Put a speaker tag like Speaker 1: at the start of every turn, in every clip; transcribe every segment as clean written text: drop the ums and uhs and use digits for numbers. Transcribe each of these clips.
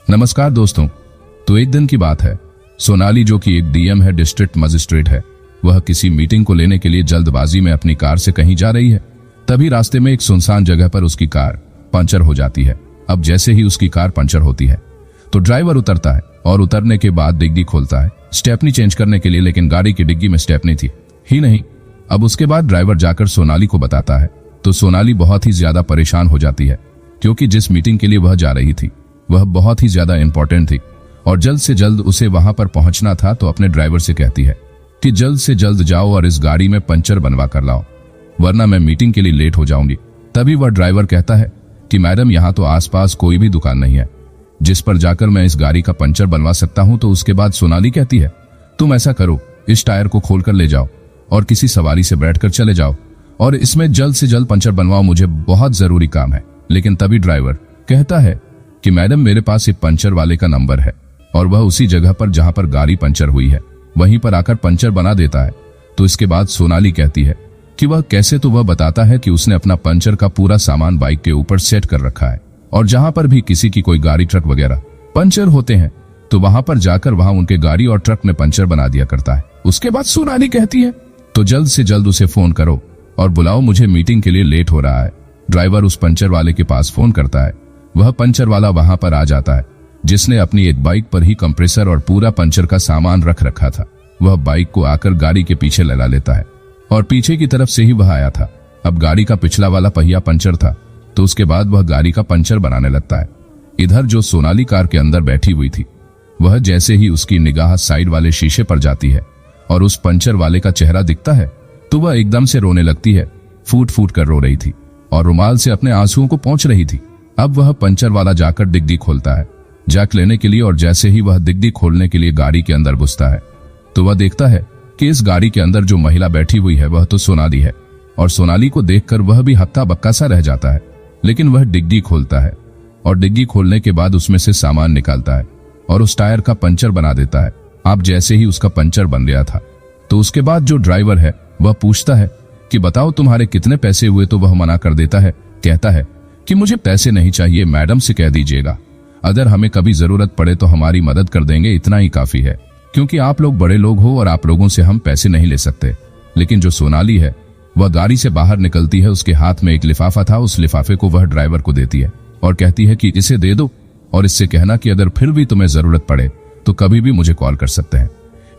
Speaker 1: नमस्कार दोस्तों। तो एक दिन की बात है, सोनाली जो कि एक डीएम है, डिस्ट्रिक्ट मजिस्ट्रेट है, वह किसी मीटिंग को लेने के लिए जल्दबाजी में अपनी कार से कहीं जा रही है। तभी रास्ते में एक सुनसान जगह पर उसकी कार पंचर हो जाती है। अब जैसे ही उसकी कार पंचर होती है तो ड्राइवर उतरता है और उतरने के बाद डिग्गी खोलता है स्टेपनी चेंज करने के लिए, लेकिन गाड़ी की डिग्गी में स्टेपनी थी ही नहीं। अब उसके बाद ड्राइवर जाकर सोनाली को बताता है तो सोनाली बहुत ही ज्यादा परेशान हो जाती है, क्योंकि जिस मीटिंग के लिए वह जा रही थी वह बहुत ही ज्यादा इंपॉर्टेंट थी और जल्द से जल्द उसे वहां पर पहुंचना था। तो अपने ड्राइवर से कहती है कि जल्द से जल्द जाओ और इस गाड़ी में पंचर बनवा कर लाओ, वरना मैं मीटिंग के लिए लेट हो जाऊंगी। तभी वह ड्राइवर कहता है कि मैडम, यहाँ तो आसपास कोई भी दुकान नहीं है जिस पर जाकर मैं इस गाड़ी का पंचर बनवा सकता हूँ। तो उसके बाद सोनाली कहती है, तुम ऐसा करो, इस टायर को खोलकर ले जाओ और किसी सवारी से बैठकर चले जाओ और इसमें जल्द से जल्द पंचर बनवाओ, मुझे बहुत जरूरी काम है। लेकिन तभी ड्राइवर कहता है कि मैडम, मेरे पास एक पंचर वाले का नंबर है और वह उसी जगह पर जहां पर गाड़ी पंचर हुई है वहीं पर आकर पंचर बना देता है। तो इसके बाद सोनाली कहती है कि वह कैसे, तो वह बताता है कि उसने अपना पंचर का पूरा सामान बाइक के ऊपर सेट कर रखा है और जहां पर भी किसी की कोई गाड़ी ट्रक वगैरह पंचर होते हैं तो वहां पर जाकर वहां उनके गाड़ी और ट्रक में पंचर बना दिया करता है। उसके बाद सोनाली कहती है तो जल्द से जल्द उसे फोन करो और बुलाओ, मुझे मीटिंग के लिए लेट हो रहा है। ड्राइवर उस पंचर वाले के पास फोन करता है। वह पंचर वाला वहां पर आ जाता है, जिसने अपनी एक बाइक पर ही कंप्रेसर और पूरा पंचर का सामान रख रखा था। वह बाइक को आकर गाड़ी के पीछे लगा लेता है और पीछे की तरफ से ही वह आया था। अब गाड़ी का पिछला वाला पहिया पंचर था, तो उसके बाद वह गाड़ी का पंचर बनाने लगता है। इधर जो सोनाली कार के अंदर बैठी हुई थी, वह जैसे ही उसकी निगाह साइड वाले शीशे पर जाती है और उस पंचर वाले का चेहरा दिखता है तो वह एकदम से रोने लगती है। फूट फूट कर रो रही थी और रुमाल से अपने आंसुओं को पोंछ रही थी। अब वह पंचर वाला जाकर डिग्गी खोलता है जैक लेने के लिए और जैसे ही वह डिग्गी खोलने के लिए गाड़ी के अंदर घुसता है तो वह देखता है कि इस गाड़ी के अंदर जो महिला बैठी हुई है वह तो सोनाली है और सोनाली को देखकर वह भी हक्का बक्का सा रह जाता है। लेकिन वह डिग्गी खोलता है और डिग्गी खोलने के बाद उसमें से सामान निकालता है और उस टायर का पंचर बना देता है। अब जैसे ही उसका पंचर बन गया था तो उसके बाद जो ड्राइवर है वह पूछता है कि बताओ तुम्हारे कितने पैसे हुए, तो वह मना कर देता है। कहता है कि मुझे पैसे नहीं चाहिए, मैडम से कह दीजिएगा, अगर हमें कभी जरूरत पड़े तो हमारी मदद कर देंगे, इतना ही काफी है, क्योंकि आप लोग बड़े लोग हो और आप लोगों से हम पैसे नहीं ले सकते। लेकिन जो सोनाली है वह गाड़ी से बाहर निकलती है, उसके हाथ में एक लिफाफा था। उस लिफाफे को वह ड्राइवर को देती है और कहती है कि इसे दे दो और इससे कहना कि अगर फिर भी तुम्हें जरूरत पड़े तो कभी भी मुझे कॉल कर सकते हैं,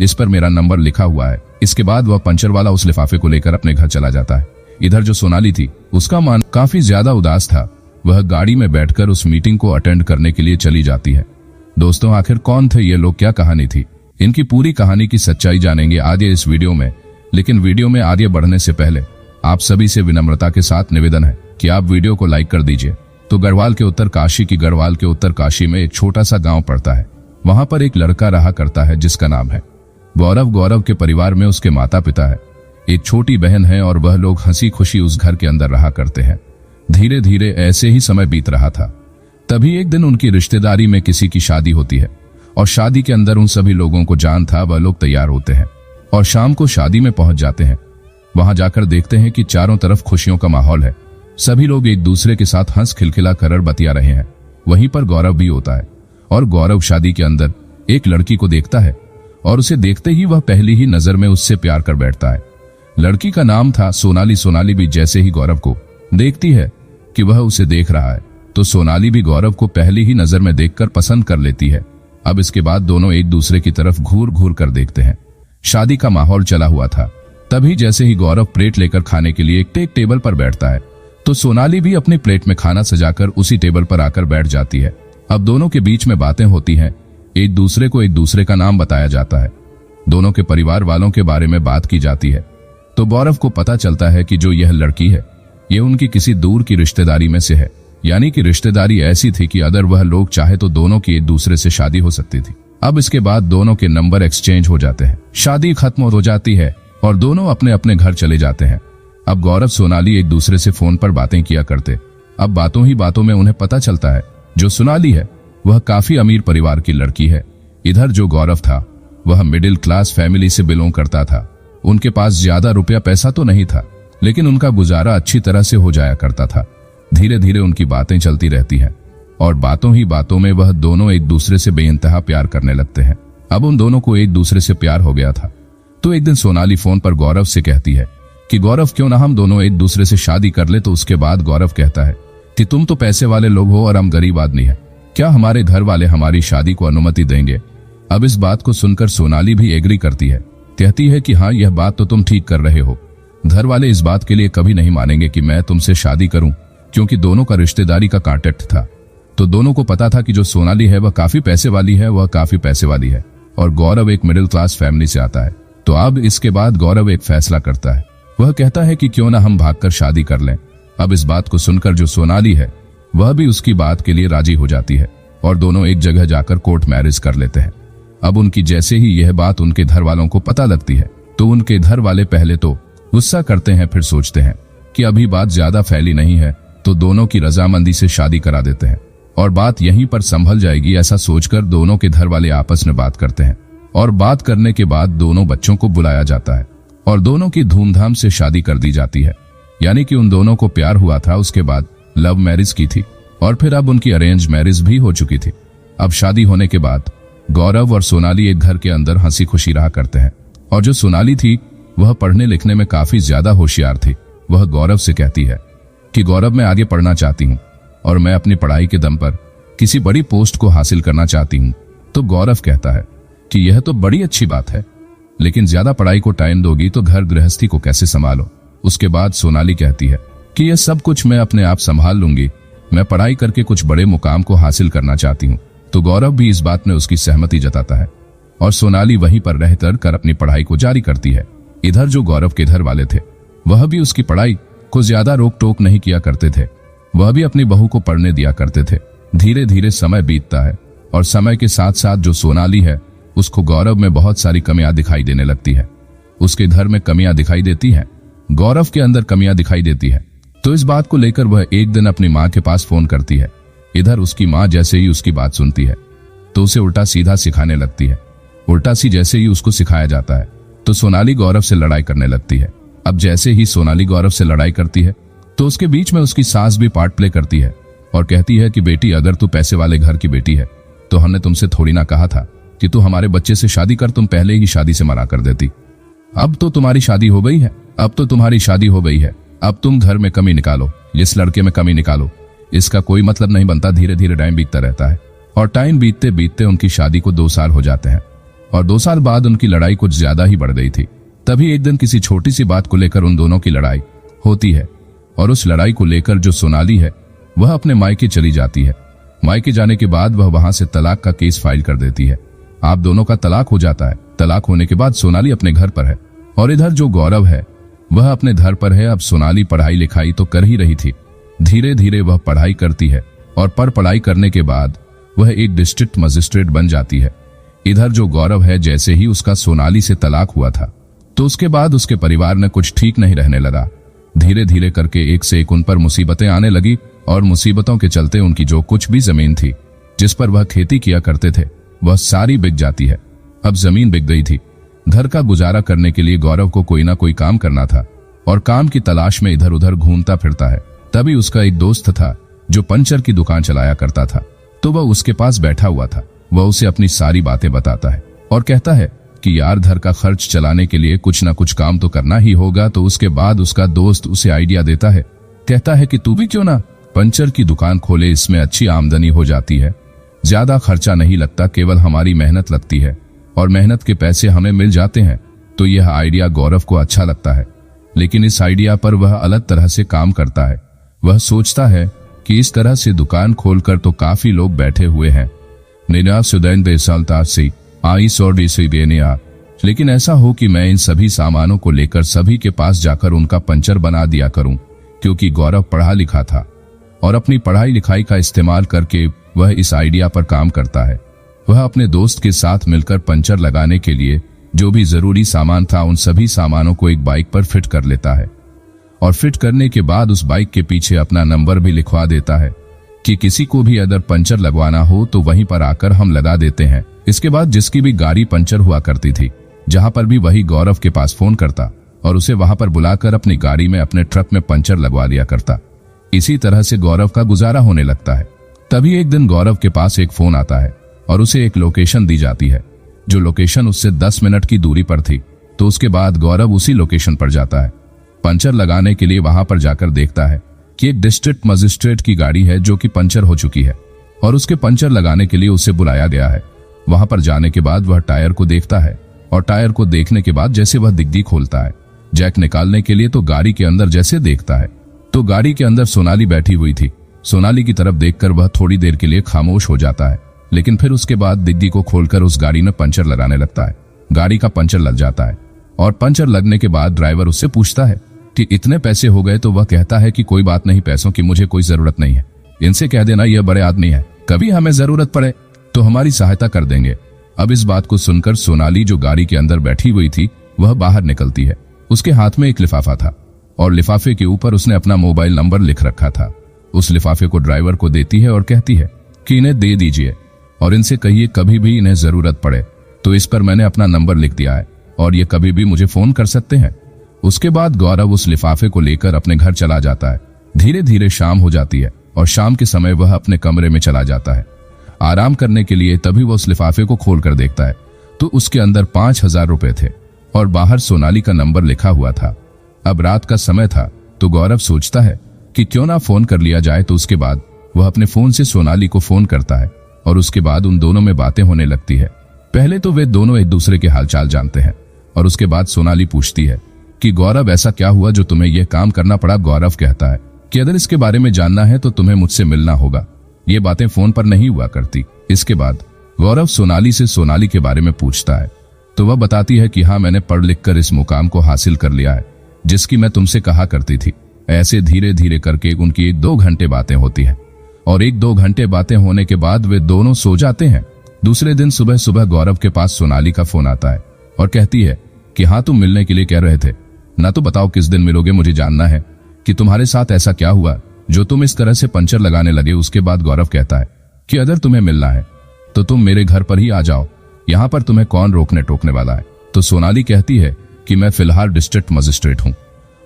Speaker 1: इस पर मेरा नंबर लिखा हुआ है। इसके बाद वह पंचर वाला उस लिफाफे को लेकर अपने घर चला जाता है। इधर जो सोनाली थी उसका मन काफी ज्यादा उदास था। वह गाड़ी में बैठकर उस मीटिंग को अटेंड करने के लिए चली जाती है। दोस्तों, आखिर कौन थे ये लोग, क्या कहानी थी, इनकी पूरी कहानी की सच्चाई जानेंगे आगे इस वीडियो में। लेकिन वीडियो में आगे बढ़ने से पहले आप सभी से विनम्रता के साथ निवेदन है कि आप वीडियो को लाइक कर दीजिए। तो गढ़वाल के उत्तर काशी में एक छोटा सा गांव पड़ता है। वहां पर एक लड़का रहा करता है जिसका नाम है गौरव। गौरव के परिवार में उसके माता पिता है, एक छोटी बहन है और वह लोग हंसी खुशी उस घर के अंदर रहा करते हैं। धीरे धीरे ऐसे ही समय बीत रहा था। तभी एक दिन उनकी रिश्तेदारी में किसी की शादी होती है और शादी के अंदर उन सभी लोगों को जान था। वह लोग तैयार होते हैं और शाम को शादी में पहुंच जाते हैं। वहां जाकर देखते हैं कि चारों तरफ खुशियों का माहौल है। सभी लोग एक दूसरे के साथ हंस खिलखिला कर बतिया रहे हैं। वहीं पर गौरव भी होता है और गौरव शादी के अंदर एक लड़की को देखता है और उसे देखते ही वह पहली ही नजर में उससे प्यार कर बैठता है। लड़की का नाम था सोनाली। सोनाली भी जैसे ही गौरव को देखती है कि वह उसे देख रहा है तो सोनाली भी गौरव को पहली ही नजर में देखकर पसंद कर लेती है। अब इसके बाद दोनों एक दूसरे की तरफ घूर घूर कर देखते हैं। शादी का माहौल चला हुआ था। तभी जैसे ही गौरव प्लेट लेकर खाने के लिए एक टेबल पर बैठता है तो सोनाली भी अपनी प्लेट में खाना सजाकर उसी टेबल पर आकर बैठ जाती है। अब दोनों के बीच में बातें होती हैं। एक दूसरे को एक दूसरे का नाम बताया जाता है। दोनों के परिवार वालों के बारे में बात की जाती है। तो गौरव को पता चलता है कि जो यह लड़की है ये उनकी किसी दूर की रिश्तेदारी में से है, यानी कि रिश्तेदारी ऐसी थी कि अगर वह लोग चाहे तो दोनों की एक दूसरे से शादी हो सकती थी। अब इसके बाद दोनों के नंबर एक्सचेंज हो जाते हैं। शादी खत्म हो जाती है और दोनों अपने अपने घर चले जाते हैं। अब गौरव सोनाली एक दूसरे से फोन पर बातें किया करते। अब बातों ही बातों में उन्हें पता चलता है जो सोनाली है वह काफी अमीर परिवार की लड़की है। इधर जो गौरव था वह मिडिल क्लास फैमिली से बिलोंग करता था। उनके पास ज्यादा रुपया पैसा तो नहीं था, लेकिन उनका गुजारा अच्छी तरह से हो जाया करता था। धीरे धीरे उनकी बातें चलती रहती हैं। और बातों ही बातों में वह दोनों एक दूसरे से बेइंतहा प्यार करने लगते हैं। अब उन दोनों को एक दूसरे से प्यार हो गया था। तो एक दिन सोनाली फोन पर गौरव से कहती है कि गौरव क्यों ना हम दोनों एक दूसरे से शादी कर ले। तो उसके बाद गौरव कहता है कि तुम तो पैसे वाले लोग हो और हम गरीब आदमी है, क्या हमारे घर वाले हमारी शादी को अनुमति देंगे? अब इस बात को सुनकर सोनाली भी एग्री करती है, कहती है कि हाँ, यह बात तो तुम ठीक कर रहे हो। घर वाले इस बात के लिए कभी नहीं मानेंगे कि मैं तुमसे शादी करूं, क्योंकि दोनों का रिश्तेदारी का कांटेक्ट था। तो दोनों को पता था कि जो सोनाली है वह काफी पैसे वाली है, वह काफी पैसे वाली है, और गौरव एक मिडिल क्लास फैमिली से आता है। तो अब इसके बाद गौरव एक फैसला करता है। वह कहता है कि क्यों ना हम भागकर शादी कर लें। अब इस बात को सुनकर जो सोनाली है वह भी उसकी बात के लिए राजी हो जाती है और दोनों एक जगह जाकर कोर्ट मैरिज कर लेते हैं। अब उनकी जैसे ही यह बात उनके घर वालों को पता लगती है तो उनके घर वाले पहले तो गुस्सा करते हैं, फिर सोचते हैं कि अभी बात ज्यादा फैली नहीं है तो दोनों की रजामंदी से शादी करा देते हैं और बात यहीं पर संभल जाएगी। ऐसा सोचकर दोनों के घर वाले आपस में बात करते हैं और बात करने के बाद दोनों बच्चों को बुलाया जाता है और दोनों की धूमधाम से शादी कर दी जाती है। यानी कि उन दोनों को प्यार हुआ था, उसके बाद लव मैरिज की थी और फिर अब उनकी अरेंज मैरिज भी हो चुकी थी। अब शादी होने के बाद गौरव और सोनाली एक घर के अंदर हंसी खुशी रहा करते हैं और जो सोनाली थी वह पढ़ने लिखने में काफी ज्यादा होशियार थी। वह गौरव से कहती है कि गौरव, मैं आगे पढ़ना चाहती हूँ और मैं अपनी पढ़ाई के दम पर किसी बड़ी पोस्ट को हासिल करना चाहती हूँ। तो गौरव कहता है कि यह तो बड़ी अच्छी बात है, लेकिन ज्यादा पढ़ाई को टाइम दोगी तो घर गृहस्थी को कैसे संभालो? उसके बाद सोनाली कहती है कि यह सब कुछ मैं अपने आप संभाल लूंगी, मैं पढ़ाई करके कुछ बड़े मुकाम को हासिल करना चाहती हूँ। तो गौरव भी इस बात में उसकी सहमति जताता है और सोनाली वहीं पर रहकर कर अपनी पढ़ाई को जारी करती है। इधर जो गौरव के घर वाले थे वह भी उसकी पढ़ाई को ज्यादा रोक टोक नहीं किया करते थे, वह भी अपनी बहू को पढ़ने दिया करते थे। धीरे धीरे समय बीतता है और समय के साथ साथ जो सोनाली है उसको गौरव में बहुत सारी कमियां दिखाई देने लगती है। उसके घर में कमियां दिखाई देती हैं, गौरव के अंदर कमियां दिखाई देती है। तो इस बात को लेकर वह एक दिन अपनी माँ के पास फोन करती है। इधर उसकी माँ जैसे ही उसकी बात सुनती है तो उसे उल्टा सीधा सिखाने लगती है। उल्टा सी जैसे ही उसको सिखाया जाता है तो सोनाली गौरव से लड़ाई करने लगती है। अब जैसे ही सोनाली गौरव से लड़ाई करती है तो उसके बीच में उसकी सास भी पार्ट प्ले करती है और कहती है कि बेटी, अगर तू पैसे वाले घर की बेटी है तो हमने तुमसे थोड़ी ना कहा था कि तू हमारे बच्चे से शादी कर, तुम पहले ही शादी से मना कर देती। अब तो तुम्हारी शादी हो गई है, अब तो तुम्हारी शादी हो गई है, अब तुम घर में कमी निकालो, इस लड़के में कमी निकालो। इसका कोई मतलब नहीं बनता। धीरे धीरे टाइम बीतता रहता है और टाइम बीतते बीतते उनकी शादी को 2 साल हो जाते हैं और 2 साल बाद उनकी लड़ाई कुछ ज्यादा ही बढ़ गई थी। तभी एक दिन किसी छोटी सी बात को लेकर उन दोनों की लड़ाई होती है और उस लड़ाई को लेकर जो सोनाली है वह अपने मायके चली जाती है। मायके जाने के बाद वह वहां से तलाक का केस फाइल कर देती है। आप दोनों का तलाक हो जाता है। तलाक होने के बाद सोनाली अपने घर पर है और इधर जो गौरव है वह अपने घर पर है। अब सोनाली पढ़ाई लिखाई तो कर ही रही थी, धीरे धीरे वह पढ़ाई करती है और पढ़ाई करने के बाद वह एक डिस्ट्रिक्ट मजिस्ट्रेट बन जाती है। इधर जो गौरव है, जैसे ही उसका सोनाली से तलाक हुआ था तो उसके बाद उसके परिवार में कुछ ठीक नहीं रहने लगा। धीरे धीरे करके एक से एक उन पर मुसीबतें आने लगी और मुसीबतों के चलते उनकी जो कुछ भी जमीन थी जिस पर वह खेती किया करते थे वह सारी बिक जाती है। अब जमीन बिक गई थी। घर का गुजारा करने के लिए गौरव को कोई ना कोई काम करना था और काम की तलाश में इधर उधर घूमता फिरता है। तभी उसका एक दोस्त था जो पंचर की दुकान चलाया करता था, तो वह उसके पास बैठा हुआ था। वह उसे अपनी सारी बातें बताता है और कहता है कि यार, घर का खर्च चलाने के लिए कुछ ना कुछ काम तो करना ही होगा। तो उसके बाद उसका दोस्त उसे आइडिया देता है, कहता है कि तू भी क्यों ना पंचर की दुकान खोले, इसमें अच्छी आमदनी हो जाती है, ज्यादा खर्चा नहीं लगता, केवल हमारी मेहनत लगती है और मेहनत के पैसे हमें मिल जाते हैं। तो यह आइडिया गौरव को अच्छा लगता है, लेकिन इस आइडिया पर वह अलग तरह से काम करता है। वह सोचता है कि इस तरह से दुकान खोलकर तो काफी लोग बैठे हुए हैं, लेकिन ऐसा हो कि मैं इन सभी सामानों को लेकर सभी के पास जाकर उनका पंचर बना दिया करूं। क्योंकि गौरव पढ़ा लिखा था और अपनी पढ़ाई लिखाई का इस्तेमाल करके वह इस आइडिया पर काम करता है। वह अपने दोस्त के साथ मिलकर पंचर लगाने के लिए जो भी जरूरी सामान था उन सभी सामानों को एक बाइक पर फिट कर लेता है और फिट करने के बाद उस बाइक के पीछे अपना नंबर भी लिखवा देता है कि किसी को भी अगर पंचर लगवाना हो तो वहीं पर आकर हम लगा देते हैं। इसके बाद जिसकी भी गाड़ी पंचर हुआ करती थी जहां पर भी वही गौरव के पास फोन करता और उसे वहां पर बुलाकर अपनी गाड़ी में अपने ट्रक में पंचर लगवा लिया करता। इसी तरह से गौरव का गुजारा होने लगता है। तभी एक दिन गौरव के पास एक फोन आता है और उसे एक लोकेशन दी जाती है, जो लोकेशन उससे 10 मिनट की दूरी पर थी। तो उसके बाद गौरव उसी लोकेशन पर जाता है। पंचर लगाने के लिए वहां पर जाकर देखता है कि एक डिस्ट्रिक्ट मजिस्ट्रेट की गाड़ी है जो कि पंचर हो चुकी है और उसके पंचर लगाने के लिए उसे बुलाया गया है। वहां पर जाने के बाद वह टायर को देखता है और टायर को देखने के बाद जैसे वह डिग्गी खोलता है जैक निकालने के लिए, तो गाड़ी के अंदर जैसे देखता है तो गाड़ी के अंदर सोनाली बैठी हुई थी। सोनाली की तरफ देखकर वह थोड़ी देर के लिए खामोश हो जाता है, लेकिन फिर उसके बाद डिग्गी को खोलकर उस गाड़ी में पंचर लगाने लगता है। गाड़ी का पंचर लग जाता है और पंचर लगने के बाद ड्राइवर उससे पूछता है कि इतने पैसे हो गए, तो वह कहता है कि कोई बात नहीं, पैसों की मुझे कोई जरूरत नहीं है, इनसे कह देना यह बड़े आदमी है, कभी हमें जरूरत पड़े तो हमारी सहायता कर देंगे। अब इस बात को सुनकर सोनाली जो गाड़ी के अंदर बैठी हुई थी वह बाहर निकलती है। उसके हाथ में एक लिफाफा था और लिफाफे के ऊपर उसने अपना मोबाइल नंबर लिख रखा था। उस लिफाफे को ड्राइवर को देती है और कहती है कि इन्हें दे दीजिए और इनसे कहिए कभी भी इन्हें जरूरत पड़े तो इस पर मैंने अपना नंबर लिख दिया है और ये कभी भी मुझे फोन कर सकते हैं। उसके बाद गौरव उस लिफाफे को लेकर अपने घर चला जाता है। धीरे धीरे शाम हो जाती है और शाम के समय वह अपने कमरे में चला जाता है आराम करने के लिए। तभी वह उस लिफाफे को खोल कर देखता है तो उसके अंदर 5,000 रुपए थे और बाहर सोनाली का नंबर लिखा हुआ था। अब रात का समय था तो गौरव सोचता है कि क्यों ना फोन कर लिया जाए। तो उसके बाद वह अपने फोन से सोनाली को फोन करता है और उसके बाद उन दोनों में बातें होने लगती है। पहले तो वे दोनों एक दूसरे के हालचाल जानते हैं और उसके बाद सोनाली पूछती है कि गौरव ऐसा क्या हुआ जो तुम्हें यह काम करना पड़ा। गौरव कहता है कि अगर इसके बारे में जानना है तो तुम्हें मुझसे मिलना होगा, ये बातें फोन पर नहीं हुआ करती। इसके बाद गौरव सोनाली से सोनाली के बारे में पूछता है तो वह बताती है कि हाँ, मैंने पढ़ लिख कर इस मुकाम को हासिल कर लिया है जिसकी मैं तुमसे कहा करती थी। ऐसे धीरे धीरे करके उनकी 1-2 घंटे बातें होती है और 1-2 घंटे बातें होने के बाद वे दोनों सो जाते हैं। दूसरे दिन सुबह सुबह गौरव के पास सोनाली का फोन आता है और कहती है कि हाँ, तुम मिलने के लिए कह रहे थे ना, तो बताओ किस दिन मिलोगे, मुझे जानना है कि तुम्हारे साथ ऐसा क्या हुआ जो तुम इस तरह से पंचर लगाने लगे। उसके बाद गौरव कहता है कि अगर तुम्हें मिलना है तो तुम मेरे घर पर ही आ जाओ, यहाँ पर तुम्हें कौन रोकने टोकने वाला है। तो सोनाली कहती है कि मैं फिलहाल डिस्ट्रिक्ट मजिस्ट्रेट हूँ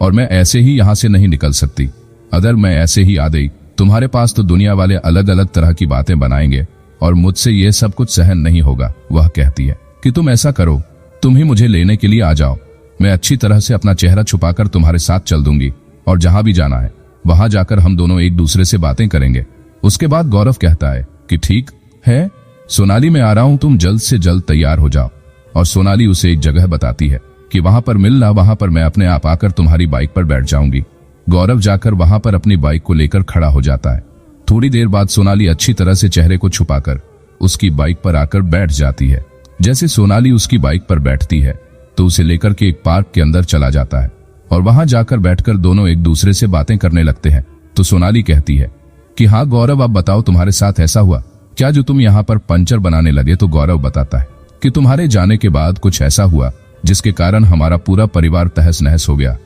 Speaker 1: और मैं ऐसे ही यहाँ से नहीं निकल सकती। अगर मैं ऐसे ही आ गई तुम्हारे पास तो दुनिया वाले अलग अलग तरह की बातें बनाएंगे और मुझसे ये सब कुछ सहन नहीं होगा। वह कहती है कि तुम ऐसा करो, तुम ही मुझे लेने के लिए आ जाओ, मैं अच्छी तरह से अपना चेहरा छुपाकर तुम्हारे साथ चल दूंगी और जहां भी जाना है वहां जाकर हम दोनों एक दूसरे से बातें करेंगे। उसके बाद गौरव कहता है कि ठीक है सोनाली, मैं आ रहा हूं, तुम जल्द से जल्द तैयार हो जाओ। और सोनाली उसे एक जगह बताती है कि वहां पर मिलना, वहां पर मैं अपने आप आकर तुम्हारी बाइक पर बैठ जाऊंगी। गौरव जाकर वहां पर अपनी बाइक को लेकर खड़ा हो जाता है। थोड़ी देर बाद सोनाली अच्छी तरह से चेहरे को छुपाकर उसकी बाइक पर आकर बैठ जाती है। जैसे सोनाली उसकी बाइक पर बैठती है तो उसे लेकर के एक पार्क के अंदर चला जाता है और वहां जाकर बैठकर दोनों एक दूसरे से बातें करने लगते हैं। तो सोनाली कहती है कि हाँ गौरव, अब बताओ तुम्हारे साथ ऐसा हुआ क्या जो तुम यहाँ पर पंचर बनाने लगे। तो गौरव बताता है कि तुम्हारे जाने के बाद कुछ ऐसा हुआ जिसके कारण हमारा पूरा परिवार तहस नहस हो गया।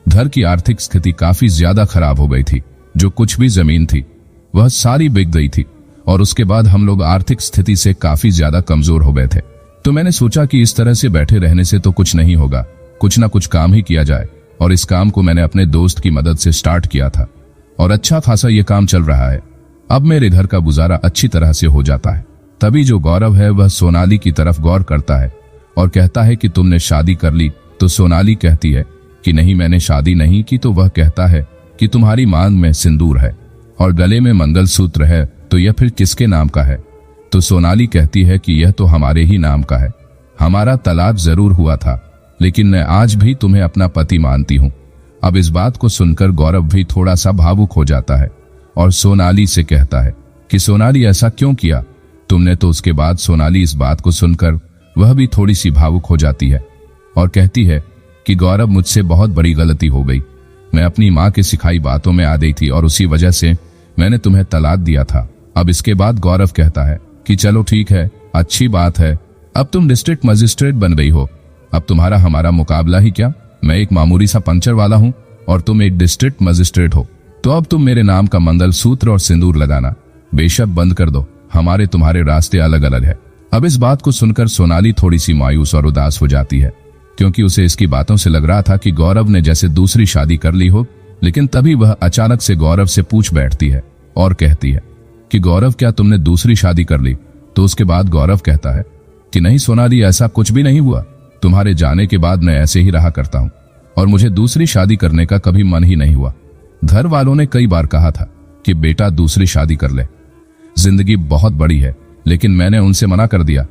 Speaker 1: घर की आर्थिक स्थिति काफी ज्यादा खराब हो गई थी, जो कुछ भी जमीन थी वह सारी बिक गई थी और उसके बाद हम लोग आर्थिक स्थिति से काफी ज्यादा कमजोर हो गए थे। तो मैंने सोचा कि इस तरह से बैठे रहने से तो कुछ नहीं होगा, कुछ ना कुछ काम ही किया जाए। और इस काम को मैंने अपने दोस्त की मदद से स्टार्ट किया था और अच्छा खासा ये काम चल रहा है। अब मेरे घर का गुजारा अच्छी तरह से हो जाता है। तभी जो गौरव है वह सोनाली की तरफ गौर करता है और कहता है कि तुमने शादी कर ली। तो सोनाली कहती है कि नहीं, मैंने शादी नहीं की। तो वह कहता है कि तुम्हारी मांग में सिंदूर है और गले में मंगलसूत्र है, तो यह फिर किसके नाम का है। तो सोनाली कहती है कि यह तो हमारे ही नाम का है। हमारा तलाक जरूर हुआ था लेकिन मैं आज भी तुम्हें अपना पति मानती हूँ। अब इस बात को सुनकर गौरव भी थोड़ा सा भावुक हो जाता है और सोनाली से कहता है कि सोनाली ऐसा क्यों किया तुमने। तो उसके बाद सोनाली इस बात को सुनकर वह भी थोड़ी सी भावुक हो जाती है और कहती है कि गौरव, मुझसे बहुत बड़ी गलती हो गई। मैं अपनी माँ की सिखाई बातों में आ गई थी और उसी वजह से मैंने तुम्हें तलाक दिया था। अब इसके बाद गौरव कहता है कि चलो ठीक है, अच्छी बात है, अब तुम डिस्ट्रिक्ट मजिस्ट्रेट बन गई हो। अब तुम्हारा हमारा मुकाबला ही क्या। मैं एक मामूली सा पंचर वाला हूँ और तुम एक डिस्ट्रिक्ट मजिस्ट्रेट हो। तो अब तुम मेरे नाम का मंगलसूत्र और सिंदूर लगाना बेशक बंद कर दो। हमारे तुम्हारे रास्ते अलग अलग है। अब इस बात को सुनकर सोनाली थोड़ी सी मायूस और उदास हो जाती है, क्योंकि उसे इसकी बातों से लग रहा था कि गौरव ने जैसे दूसरी शादी कर ली हो। लेकिन तभी वह अचानक से गौरव से पूछ बैठती है और कहती है कि गौरव क्या तुमने दूसरी शादी कर ली? तो उसके बाद गौरव कहता है कि नहीं सोनाली, ऐसा कुछ भी नहीं हुआ। तुम्हारे जाने के बाद मैं ऐसे ही रहा करता हूं और मुझे दूसरी शादी करने का कभी मन ही नहीं हुआ। घर वालों ने कई बार कहा था कि बेटा दूसरी शादी कर ले, जिंदगी बहुत बड़ी है, लेकिन मैंने उनसे मना कर दिया।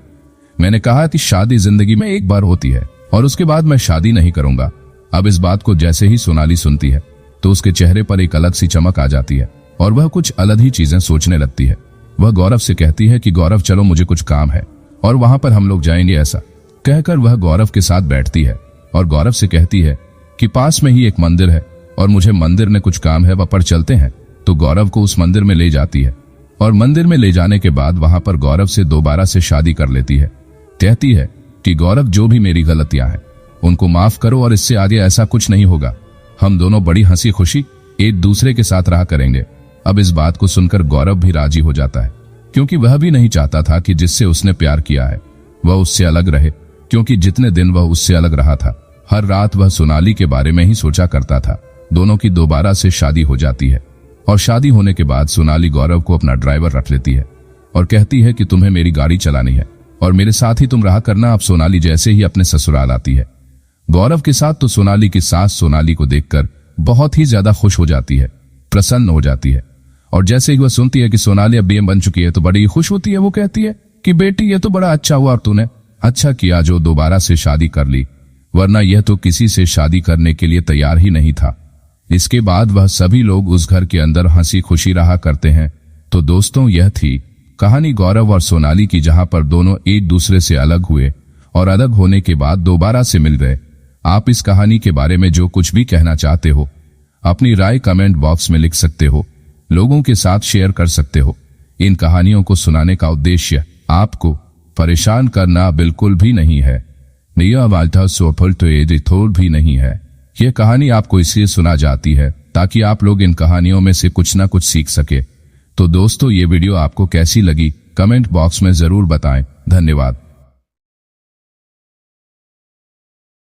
Speaker 1: मैंने कहा कि शादी जिंदगी में एक बार होती है और उसके बाद मैं शादी नहीं करूंगा। अब इस बात को जैसे ही सोनाली सुनती है तो उसके चेहरे पर एक अलग सी चमक आ जाती है और वह कुछ अलग ही चीजें सोचने लगती है। वह गौरव से कहती है कि गौरव चलो, मुझे कुछ काम है और वहां पर हम लोग जाएंगे। ऐसा कहकर वह गौरव के साथ बैठती है और गौरव से कहती है कि पास में ही एक मंदिर है और मुझे मंदिर में कुछ काम है, वह पर चलते हैं। तो गौरव को उस मंदिर में ले जाती है और मंदिर में ले जाने के बाद वहां पर गौरव से दोबारा से शादी कर लेती है। कहती है कि गौरव, जो भी मेरी गलतियां हैं उनको माफ करो और इससे आगे ऐसा कुछ नहीं होगा। हम दोनों बड़ी हंसी खुशी एक दूसरे के साथ रहा करेंगे। अब इस बात को सुनकर गौरव भी राजी हो जाता है, क्योंकि वह भी नहीं चाहता था कि जिससे उसने प्यार किया है वह उससे अलग रहे, क्योंकि जितने दिन वह उससे अलग रहा था हर रात वह सोनाली के बारे में ही सोचा करता था। दोनों की दोबारा से शादी हो जाती है और शादी होने के बाद सोनाली गौरव को अपना ड्राइवर रख लेती है और कहती है कि तुम्हें मेरी गाड़ी चलानी है और मेरे साथ ही तुम रहा करना। अब सोनाली जैसे ही अपने ससुराल आती है गौरव के साथ, तो सोनाली की सास सोनाली को देखकर बहुत ही ज्यादा खुश हो जाती है, प्रसन्न हो जाती है। और जैसे ही वह सुनती है कि सोनाली अब बीएम बन चुकी है तो बड़ी खुश होती है। वो कहती है कि बेटी, ये तो बड़ा अच्छा हुआ और तूने अच्छा किया जो दोबारा से शादी कर ली, वरना यह तो किसी से शादी करने के लिए तैयार ही नहीं था। इसके बाद वह सभी लोग उस घर के अंदर हंसी खुशी रहा करते हैं। तो दोस्तों, यह थी कहानी गौरव और सोनाली की, जहां पर दोनों एक दूसरे से अलग हुए और अलग होने के बाद दोबारा से मिल गए। आप इस कहानी के बारे में जो कुछ भी कहना चाहते हो अपनी राय कमेंट बॉक्स में लिख सकते हो, लोगों के साथ शेयर कर सकते हो। इन कहानियों को सुनाने का उद्देश्य आपको परेशान करना बिल्कुल भी नहीं है। यह वाल्टा सोफल तो एडिथोर भी नहीं है। यह कहानी आपको इसलिए सुना जाती है ताकि आप लोग इन कहानियों में से कुछ ना कुछ सीख सके। तो दोस्तों, ये वीडियो आपको कैसी लगी कमेंट बॉक्स में जरूर बताएं। धन्यवाद।